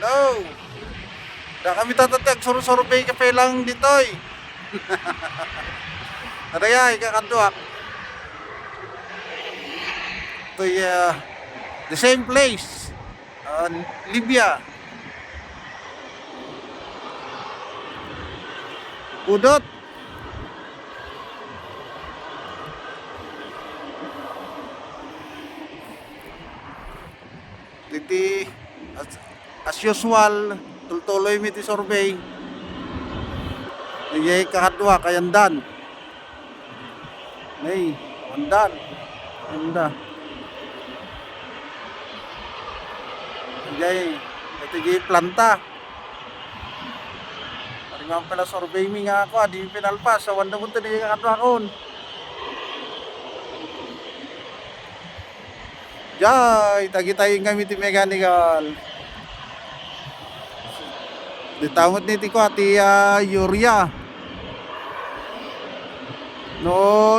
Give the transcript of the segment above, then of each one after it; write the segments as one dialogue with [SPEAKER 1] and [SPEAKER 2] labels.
[SPEAKER 1] Hello. Da kami tatatag suru-survey kape lang ditoy. Araya ikakaduak. Toy the same place. Libya. Udot. Titi as usual tultuloy mi ti survey. Iyay kakadwa kayandan. Nay, andan. Anda. Iyay ito planta. Ang pala survey mi nga ako, di pinalpas sa wanda mo tani kakadwa kon. Jay, tagi-tagi kami ti mechanical. Ditamot ni ti ko ati urea. No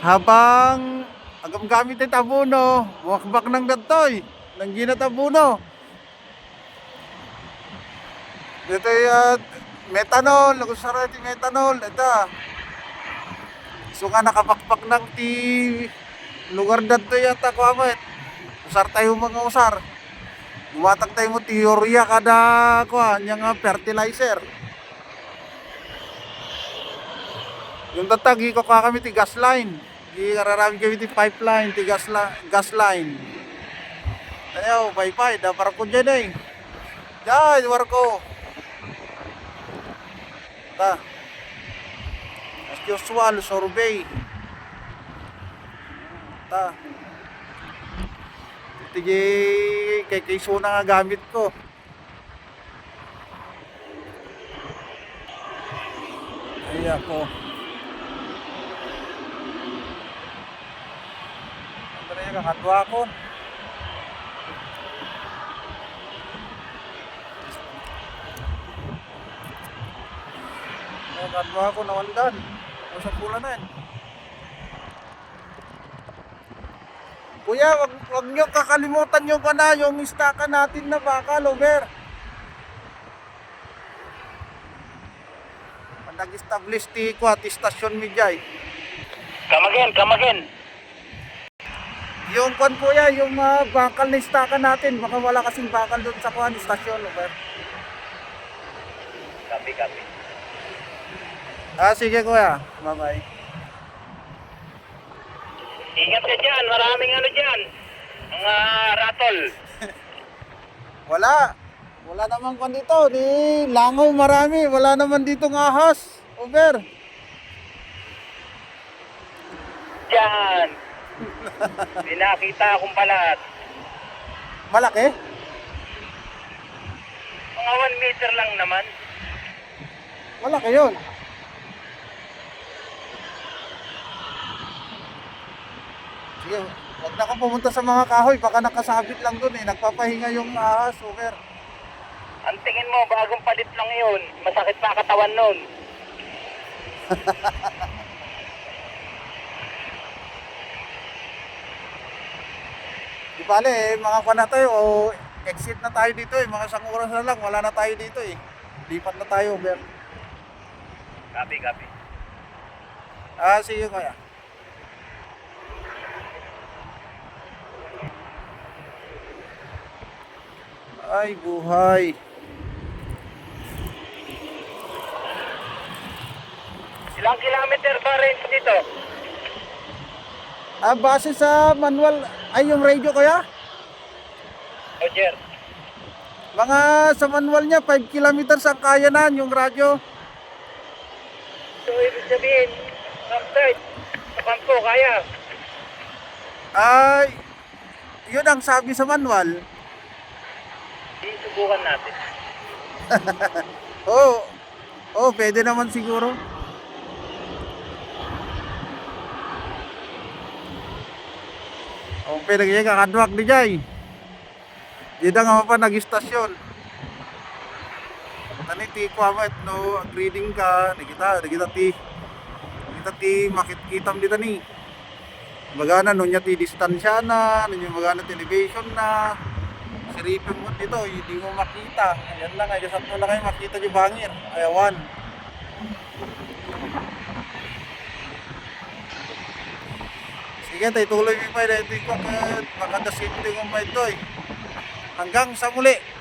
[SPEAKER 1] habang agam gamit ti tabuno, wakbak ng datoy, nang ginatabuno. Dito methanol, nagusara ti methanol, ito. So nga nakapakpak ng ti lugar dito yata ko amet. Usar tayo mga usar. Bumatag tayo mo ti urea kada ko nya fertilizer. Yung tatagi ko kami ti gas line. Di kararami kami ti pipeline, ti gas line. Ayaw, bye-bye, da para ko dyan eh. Diyan, war ko. Ta. As usual, survey. Ta. Ito kay kayso na nga gamit ko. Ay ako. Ano na yung kakatwa ko? Kakatwa ko na wandan. O sa pula na yan. Kuya, wag nyo kakalimutan yung yung istaka natin na bakal, over. Nag-establish ti ko at istasyon Mijay.
[SPEAKER 2] Come again.
[SPEAKER 1] Yung kon kuya, yung bakal na istaka natin, baka wala kasing bakal doon sa kuan istasyon, over.
[SPEAKER 2] Copy.
[SPEAKER 1] Sige kuya, bye-bye.
[SPEAKER 2] Ingat ka dyan, maraming ano dyan. Mga ratol.
[SPEAKER 1] Wala naman kon dito, di langaw marami, wala naman dito ng ahas, over.
[SPEAKER 2] Dyan. Pinakita akong palat.
[SPEAKER 1] Malaki?
[SPEAKER 2] Mga 1 meter lang naman.
[SPEAKER 1] Malaki yun. Sige, wag na kang pumunta sa mga kahoy, baka nakasabit lang doon eh, nagpapahinga yung ahas, over.
[SPEAKER 2] Ang tingin mo, bagong palit lang yun. Masakit pa katawan nun.
[SPEAKER 1] Di bale eh, mga kwa na tayo, exit na tayo dito eh, mga isang oras na lang, wala na tayo dito eh. Lipat na tayo, over.
[SPEAKER 2] Copy.
[SPEAKER 1] Sige kuya. Ay, buhay.
[SPEAKER 2] Ilang kilometer ba range dito?
[SPEAKER 1] Base sa manual, ay yung radio kuya?
[SPEAKER 2] Roger.
[SPEAKER 1] Mga sa manual niya, 5 kilometers ang kaya na yung radyo.
[SPEAKER 2] So, ibig sabihin, outside, sa kampo, kaya.
[SPEAKER 1] Ay, yun ang sabi sa manual.
[SPEAKER 2] Subukan natin.
[SPEAKER 1] Oo, pwede naman siguro. Pwede kaya kakadwak di jay. Di da nga pa nag-istasyon. Tani ti kwamet no reading ka, kita ti makit-kitam di tani. Bagana no nya ti distansya na, no nya bagana ti elevation na. siripin mo dito, hindi mo makita. Yan lang, ay kasat mo lang kayo makita yung bangir. Ayawan. Sige, tayo tuloy mo pa. Ito yung makadasimple mo pa ito. Hanggang sa muli.